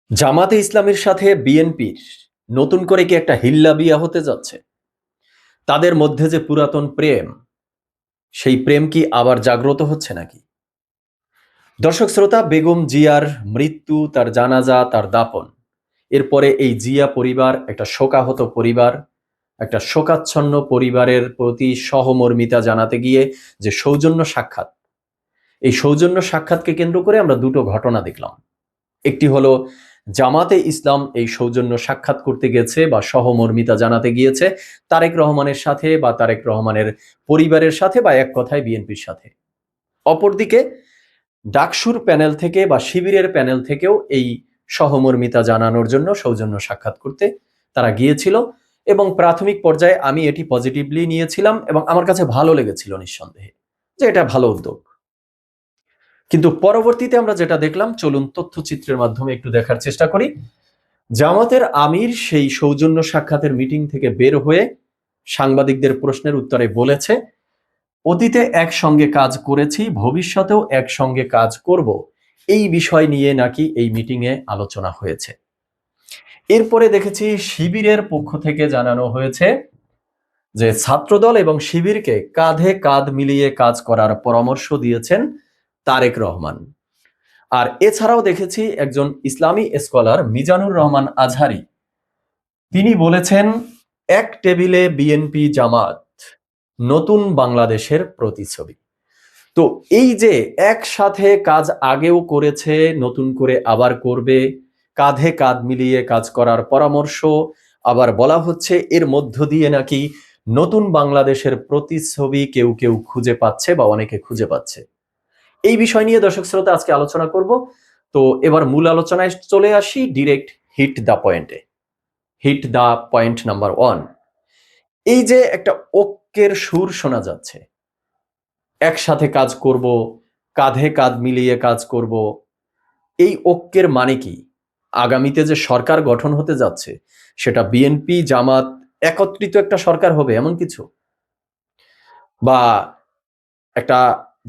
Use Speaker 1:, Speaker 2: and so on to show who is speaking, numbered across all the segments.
Speaker 1: জামাতে ইসলামীর সাথে বিএনপির নতুন করে কি একটা হিল্লা বিয়া হতে যাচ্ছে? তাদের মধ্যে যে পুরাতন প্রেম, সেই প্রেম কি আবার জাগ্রত হচ্ছে নাকি? দর্শক শ্রোতা, বেগম জিয়ার মৃত্যু, তার জানাজা, তার দাফন, এরপরে এই জিয়া পরিবার একটা শোকাহত পরিবার, একটা শোকাচ্ছন্ন পরিবারের প্রতি সহমর্মিতা জানাতে গিয়ে যে সৌজন্য সাক্ষাৎ, এই সৌজন্য সাক্ষাৎকে কেন্দ্র করে আমরা দুটো ঘটনা দেখলাম। একটি হলো জামাতে ইসলাম এই সৌজন্য সাক্ষাৎ করতে গেছে বা সহমর্মিতা জানাতে গিয়েছে তারেক রহমানের সাথে বা তারেক রহমানের পরিবারের সাথে বা এক কথায় বিএনপির সাথে। অপরদিকে ডাকসুর প্যানেল থেকে বা শিবিরের প্যানেল থেকেও এই সহমর্মিতা জানানোর জন্য সৌজন্য সাক্ষাৎ করতে তারা গিয়েছিল এবং প্রাথমিক পর্যায়ে আমি এটি পজিটিভলি নিয়েছিলাম এবং আমার কাছে ভালো লেগেছিল নিঃসন্দেহে যে এটা ভালো উদ্যোগ। কিন্তু পরবর্তীতে আমরা যেটা দেখলাম, চলুন তথ্যচিত্রের মাধ্যমে একটু দেখার চেষ্টা করি। জামাতের আমির সেই সৌজন্য সাক্ষাতের মিটিং থেকে বের হয়ে সাংবাদিকদের প্রশ্নের উত্তরে বলেছে, অতীতে একসঙ্গে কাজ করেছি, ভবিষ্যতেও একসঙ্গে কাজ করব, এই বিষয় নিয়ে নাকি এই মিটিংয়ে আলোচনা হয়েছে। এরপরে দেখেছি শিবিরের পক্ষ থেকে জানানো হয়েছে যে ছাত্রদল এবং শিবিরকে কাঁধে কাঁধ মিলিয়ে কাজ করার পরামর্শ দিয়েছেন তারেক রহমান। আর এছাড়াও দেখেছি একজন ইসলামী স্কলার মিজানুর রহমান আজহারি, তিনি বলেছেন এক টেবিলে বিএনপি জামাত, নতুন বাংলাদেশের প্রতিচ্ছবি। তো এই যে একসাথে কাজ আগেও করেছে, নতুন করে আবার করবে, কাঁধে কাঁধ মিলিয়ে কাজ করার পরামর্শ, আবার বলা হচ্ছে এর মধ্য দিয়ে নাকি নতুন বাংলাদেশের প্রতিচ্ছবি কেউ কেউ খুঁজে পাচ্ছে বা অনেকে খুঁজে পাচ্ছে। এই বিষয় নিয়ে দর্শক শ্রোতা আজকে আলোচনা করব। তো এবার মূল আলোচনায় চলে আসি, ডিরেক্ট হিট দ্য পয়েন্টে। Hit the point number 1। এই যে একটা ঐক্যের সুর শোনা যাচ্ছে, একসাথে কাজ করব, কাঁধে কাঁধ মিলিয়ে কাজ করব, এই ঐক্যের মানে কি? আগামীতে যে সরকার গঠন হতে যাচ্ছে সেটা বিএনপি জামাত একত্রিত একটা সরকার হবে এমন কিছু, বা একটা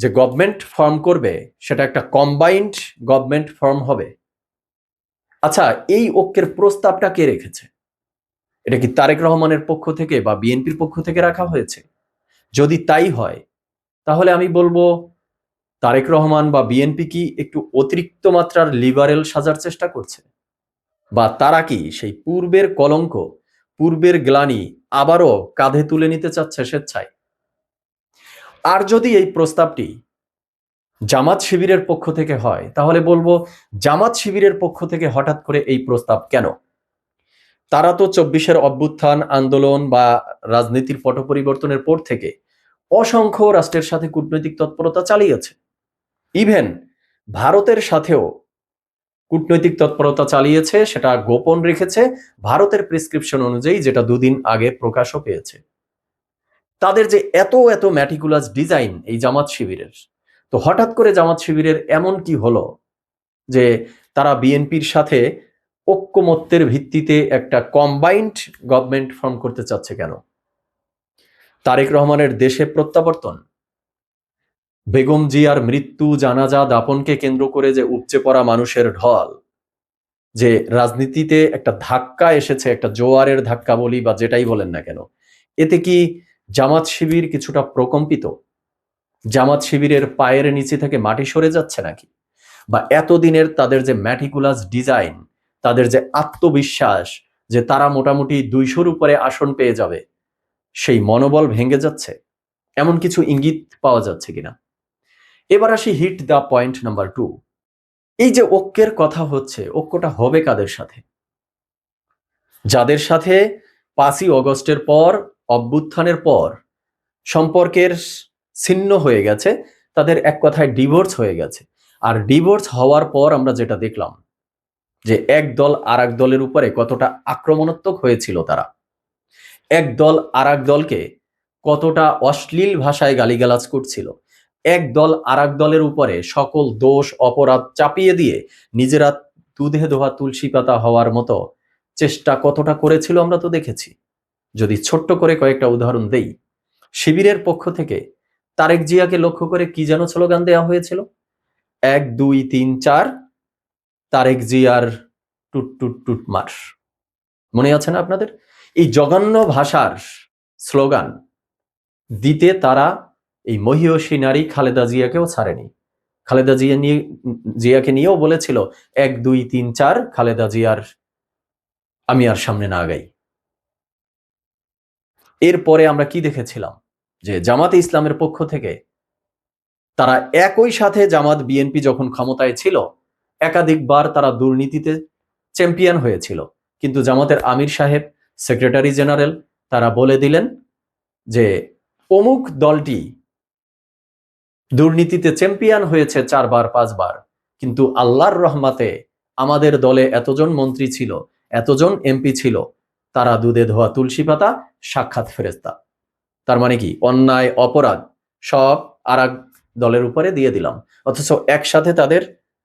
Speaker 1: যে গভর্নমেন্ট ফর্ম করবে সেটা একটা কম্বাইন্ড গভর্নমেন্ট ফর্ম হবে? আচ্ছা, এই ঐক্যের প্রস্তাবটা কে রেখেছে? এটা কি তারেক রহমানের পক্ষ থেকে বা বিএনপির পক্ষ থেকে রাখা হয়েছে? যদি তাই হয়, তাহলে আমি বলবো তারেক রহমান বা বিএনপি কি একটু অতিরিক্ত মাত্রার লিবারেল সাজার চেষ্টা করছে, বা তারা কি সেই পূর্বের কলঙ্ক, পূর্বের গ্লানি আবারও কাঁধে তুলে নিতে চাচ্ছে স্বেচ্ছায়? আর যদি এই প্রস্তাবটি জামাত শিবিরের পক্ষ থেকে হয়, তাহলে বলবো জামাত শিবিরের পক্ষ থেকে হঠাৎ করে এই প্রস্তাব কেন? তারা তো ২৪-এর অভ্যুত্থান আন্দোলন বা রাজনীতির পট পরিবর্তনের পর থেকে অসংখ্য রাষ্ট্রের সাথে কূটনৈতিক তৎপরতা চালিয়েছে। ইভেন ভারতের সাথেও কূটনৈতিক তৎপরতা চালিয়েছে, সেটা গোপন রেখেছে ভারতের প্রেসক্রিপশন অনুযায়ী, যেটা দুদিন আগে প্রকাশও পেয়েছে। তাদের যে এত এত ম্যাটিকুলাস ডিজাইন এই জামাত শিবিরের, তো হঠাৎ করে জামাত শিবিরের এমন কি হলো যে তারা বিএনপির সাথে ঐক্যমত্যের ভিত্তিতে একটা কম্বাইন্ড গভর্নমেন্ট ফর্ম করতে চাচ্ছে কেন? তারেক রহমানের দেশে প্রত্যাবর্তন, বেগম জিয়ার মৃত্যু, জানাজা, দাফনকে কেন্দ্র করে যে উপচে পড়া মানুষের ঢল, যে রাজনীতিতে একটা ধাক্কা এসেছে, একটা জোয়ারের ধাক্কা বলি বা যেটাই বলেন না কেন, এতে কি জামাত শিবির কিছুটা প্রকম্পিত? জামাত শিবিরের পায়ের নিচে থেকে মাটি সরে যাচ্ছে নাকি? বা এতদিনের তাদের যে ম্যাটিকুলাস ডিজাইন, তাদের যে আত্মবিশ্বাস যে তারা মোটামুটি ২০০-র উপরে আসন পেয়ে যাবে, সেই মনোবল ভেঙে যাচ্ছে? এমন কিছু ইঙ্গিত পাওয়া যাচ্ছে কিনা? এবার আসি হিট দ্য পয়েন্ট নাম্বার 2। এই যে ঐক্যের কথা হচ্ছে, ঐক্যটা হবে কাদের সাথে? যাদের সাথে ৫ই অগস্টের পর, অভ্যুত্থানের পর সম্পর্কের ছিন্ন হয়ে গেছে, তাদের এক কথায় ডিভোর্স হয়ে গেছে। আর ডিভোর্স হওয়ার পর আমরা যেটা দেখলাম যে এক দল আর এক দলের উপরে কতটা আক্রমণাত্মক হয়েছিল তারা, এক দল আর এক দলকে কতটা অশ্লীল ভাষায় গালিগালাজ করছিল, এক দল আর এক দলের উপরে সকল দোষ অপরাধ চাপিয়ে দিয়ে নিজেরা দুধে ধোয়া তুলসী পাতা হওয়ার মতো চেষ্টা কতটা করেছিল আমরা তো দেখেছি। যদি ছোট্ট করে কয়েকটা উদাহরণ দেই, শিবিরের পক্ষ থেকে তারেক জিয়াকে লক্ষ্য করে কি যেন স্লোগান দেওয়া হয়েছিল? ১ ২ ৩ ৪ তারেক জিয়ার টুট টুট টুট মার। মনে আছে না আপনাদের? এই জঘন্য ভাষার স্লোগান দিতে তারা এই মহিয়সী নারী খালেদা জিয়াকেও ছাড়েনি। খালেদা জিয়াকে নিয়েও বলেছিল 1 2 3 4 খালেদা জিয়ার আমি আর সামনে না আগাই। এরপরে আমরা কি দেখেছিলাম, যে জামাতে ইসলামের পক্ষ থেকে তারা একই সাথে জামাত বিএনপি যখন ক্ষমতায় ছিল একাধিকবার তারা দুর্নীতিতে চ্যাম্পিয়ন হয়েছিল, কিন্তু জামাতের আমির সাহেব, সেক্রেটারি জেনারেল, তারা বলে দিলেন যে অমুক দলটি দুর্নীতিতে চ্যাম্পিয়ন হয়েছে 4 বার 5 বার, কিন্তু আল্লাহর রহমতে আমাদের দলে এতজন মন্ত্রী ছিল, এতজন এমপি ছিল, তারা দুধে ধোয়া তুলসী পাতা, সাক্ষাৎ ফেরেশতা। তার মানে কি, অন্যায় অপরাধ সব আর এক দলের উপরে দিয়ে দিলাম, অথচ একসাথে তাদের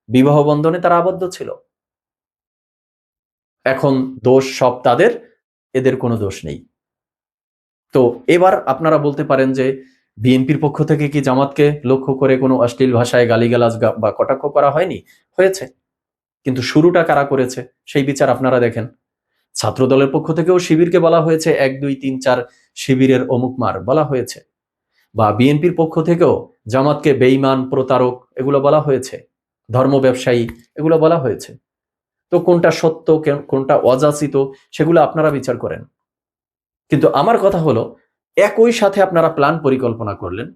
Speaker 1: বিবাহ বন্ধনে তারা আবদ্ধ ছিল। এখন দোষ সব তাদের, এদের কোনো দোষ নেই। তো এবার আপনারা বলতে পারেন যে বিএনপির পক্ষ থেকে কি জামাতকে লক্ষ্য করে কোনো অশ্লীল ভাষায় গালিগালাজ বা কটাক্ষ করা হয়নি? হয়েছে, কিন্তু শুরুটা কারা করেছে সেই বিচার আপনারা দেখেন। ছাত্র দলের পক্ষ থেকেও শিবিরকে বলা হয়েছে 1 2 3 4 শিবিরের অমুক মার বলা হয়েছে, বা বিএনপির পক্ষ থেকেও জামাতকে বেঈমান, প্রতারক এগুলো বলা হয়েছে, ধর্ম ব্যবসায়ী এগুলো বলা হয়েছে। তো কোনটা সত্য কোনটা অযাচিত সেগুলো আপনারা বিচার করেন। কিন্তু আমার কথা হলো, একই সাথে আপনারা প্ল্যান পরিকল্পনা করলেন,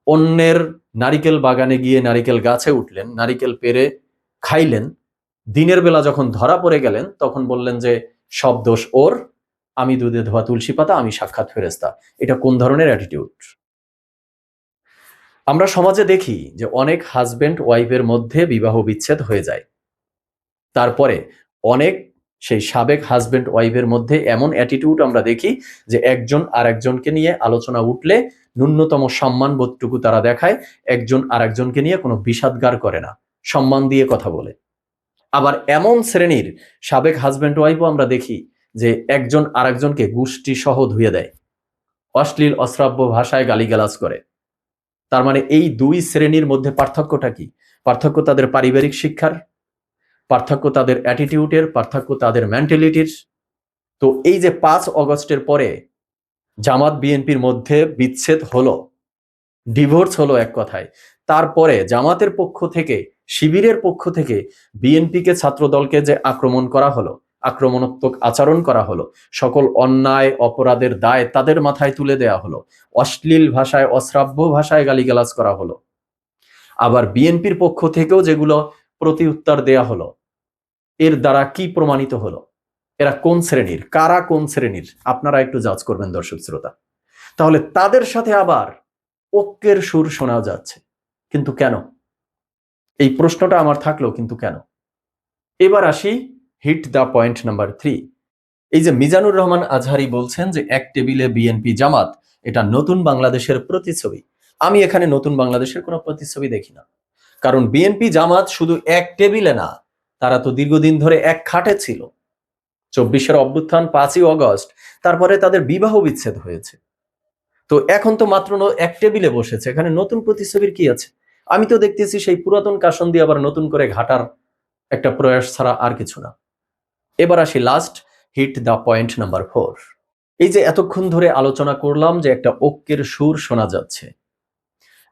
Speaker 1: অন্যের নারিকেল বাগানে গিয়ে নারিকেল গাছে উঠলেন, নারিকেল পেরে খাইলেন, দিনের বেলা যখন ধরা পড়ে গেলেন তখন বললেন যে সব দোষ ওর, আমি দুধে ধোয়া তুলসী পাতা, আমি সাক্ষাৎ ফেরেশতা। এটা কোন ধরনের অ্যাটিটিউড? আমরা সমাজে দেখি যে অনেক হাজবেন্ড ওয়াইফের মধ্যে বিবাহ বিচ্ছেদ হয়ে যায়, তারপরে অনেক সেই সাবেক হাজবেন্ড ওয়াইফের মধ্যে এমন অ্যাটিটিউড আমরা দেখি যে একজন আর একজনকে নিয়ে আলোচনা উঠলে ন্যূনতম সম্মান বোধটুকু তারা দেখায়, একজন আর একজনকে নিয়ে কোনো বিষাদগার করে না, সম্মান দিয়ে কথা বলে। আবার এমন শ্রেণীর সাবেক হাজবেন্ড ওয়াইফও আমরা দেখি যে একজন আর একজনকে গোষ্ঠী সহ ধুয়ে দেয়, অশ্লীল অশ্রাব্য ভাষায় গালিগালাজ করে। তার মানে এই দুই শ্রেণীর মধ্যে পার্থক্যটা কি? পার্থক্য তাদের পারিবারিক শিক্ষার, পার্থক্য তাদের অ্যাটিটিউডের, পার্থক্য তাদের মেন্টালিটির। তো এই যে 5 অগস্টের পরে জামাত বিএনপির মধ্যে বিচ্ছেদ হলো, ডিভোর্স হলো এক কথায়, তারপরে জামাতের পক্ষ থেকে, শিবিরের পক্ষ থেকে বিএনপিকে, ছাত্রদলকে যে আক্রমণ করা হলো, আক্রমণাত্মক আচরণ করা হলো, সকল অন্যায় অপরাধের দায় তাদের মাথায় তুলে দেয়া হলো, অশ্লীল ভাষায় অশ্রাব্য ভাষায় গালিগালাজ করা হলো, আবার বিএনপির পক্ষ থেকেও যেগুলো প্রতি উত্তর দেয়া হলো, এর দ্বারা কি প্রমাণিত হলো? এরা কোন শ্রেণীর, কারা কোন শ্রেণীর, আপনারা একটু জাজ করবেন দর্শক শ্রোতা। তাহলে তাদের সাথে আবার ঐক্যের সুর শোনা যাচ্ছে, কিন্তু কেন? এই প্রশ্নটা আমার থাকলো, কিন্তু কেন? এবার আসি হিট দ্য পয়েন্ট নাম্বার 3। এই যে মিজানুর রহমান আজহারি বলছেন যে এক টেবিলে বিএনপি জামাত, এটা নতুন বাংলাদেশের প্রতিচ্ছবি। আমি এখানে নতুন বাংলাদেশের কোনো প্রতিচ্ছবি দেখি না, কারণ বিএনপি জামাত শুধু এক টেবিলে না, তারা তো দীর্ঘদিন ধরে এক খাটে ছিল। 24-এর অভ্যুত্থান, 5ই অগস্ট, তারপরে তাদের বিবাহ বিচ্ছেদ হয়েছে। তো এখন তো মাত্র এক টেবিলে বসেছে, এখানে নতুন প্রতিচ্ছবির কি আছে? আমি তো দেখতেছি সেই পুরাতন কাসন দিয়ে আবার নতুন করে ঘাটার একটা প্রয়াস ছাড়া আর কিছু না। এবার আসি last hit the point number 4। এই যে এতক্ষণ ধরে আলোচনা করলাম যে একটা ঐক্যের সুর শোনা যাচ্ছে,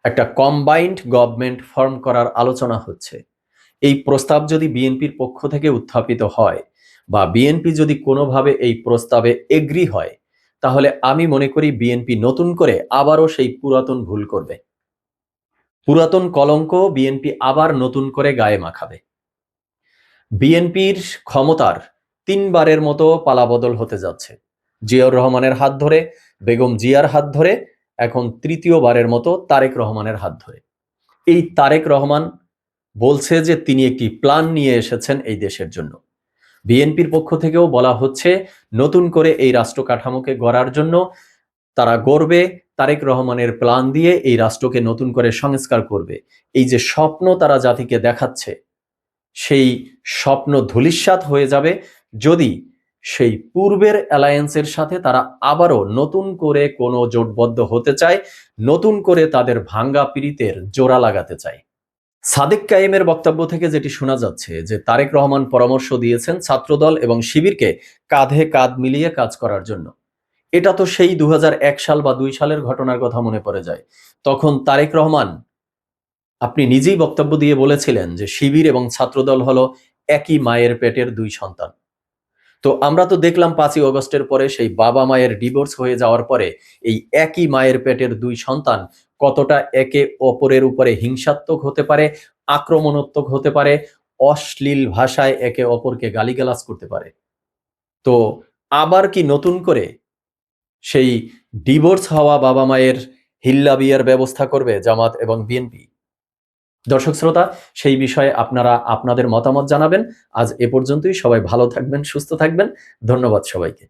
Speaker 1: একটা কম্বাইন্ড গভর্নমেন্ট ফর্ম করার আলোচনা হচ্ছে, এই প্রস্তাব যদি বিএনপির পক্ষ থেকে উত্থাপিত হয় বা বিএনপি যদি কোনোভাবে এই প্রস্তাবে এগ্রি হয়, তাহলে আমি মনে করি বিএনপি নতুন করে আবারও সেই পুরাতন ভুল করবে, পুরাতন কলঙ্ক বিএনপি আবার নতুন করে গায়ে মাখাবে। বিএনপির ক্ষমতার 3বারের মতো পালাবদল হতে যাচ্ছে, জিয়াউর রহমানের হাত ধরে, বেগম জিয়ার হাত ধরে, এখন 3য়বারের মতো তারেক রহমানের হাত ধরে। এই তারেক রহমান বলছে যে তিনি একটি প্ল্যান নিয়ে এসেছেন এই দেশের জন্য। বিএনপির পক্ষ থেকেও বলা হচ্ছে নতুন করে এই রাষ্ট্র কাঠামোকে গড়ার জন্য তারা গড়বে, তারেক রহমানের প্ল্যান দিয়ে এই রাষ্ট্রকে নতুন করে সংস্কার করবে। এই যে স্বপ্ন তারা জাতিকে দেখাচ্ছে, সেই স্বপ্ন ধূলিসাৎ হয়ে যাবে যদি সেই পূর্বের অ্যালায়েন্সের সাথে তারা আবারও নতুন করে কোনো জোটবদ্ধ হতে চায়, নতুন করে তাদের ভাঙ্গা পিরিতের জোড়া লাগাতে চায়। সাদেক কায়েমের বক্তব্য থেকে যেটি শোনা যাচ্ছে যে তারেক রহমান পরামর্শ দিয়েছেন ছাত্রদল এবং শিবিরকে কাঁধে কাঁধ মিলিয়ে কাজ করার জন্য। এটা তো সেই ২০০১ সাল বা ২ সালের ঘটনার কথা মনে পড়ে যায়। তখন তারেক রহমান আপনি নিজেই বক্তব্য দিয়ে বলেছিলেন যে শিবির এবং ছাত্রদল হলো একই মায়ের পেটের ২ সন্তান। তো আমরা তো দেখলাম ৫ই অগস্টের পরে সেই বাবা মায়ের ডিভোর্স হয়ে যাওয়ার পরে এই একই মায়ের পেটের ২ সন্তান কতটা একে অপরের উপরে হিংসাত্মক হতে পারে, আক্রমণাত্মক হতে পারে, অশ্লীল ভাষায় একে অপরকে গালিগালাজ করতে পারে। তো আবার কি নতুন করে সেই ডিভোর্স হওয়া বাবা মায়ের হিল্লা বিয়ার ব্যবস্থা করবে জামাত এবং বিএনপি? দর্শক শ্রোতা, সেই বিষয়ে আপনারা আপনাদের মতামত জানাবেন। আজ এ পর্যন্তই। সবাই ভালো থাকবেন, সুস্থ থাকবেন। ধন্যবাদ সবাইকে।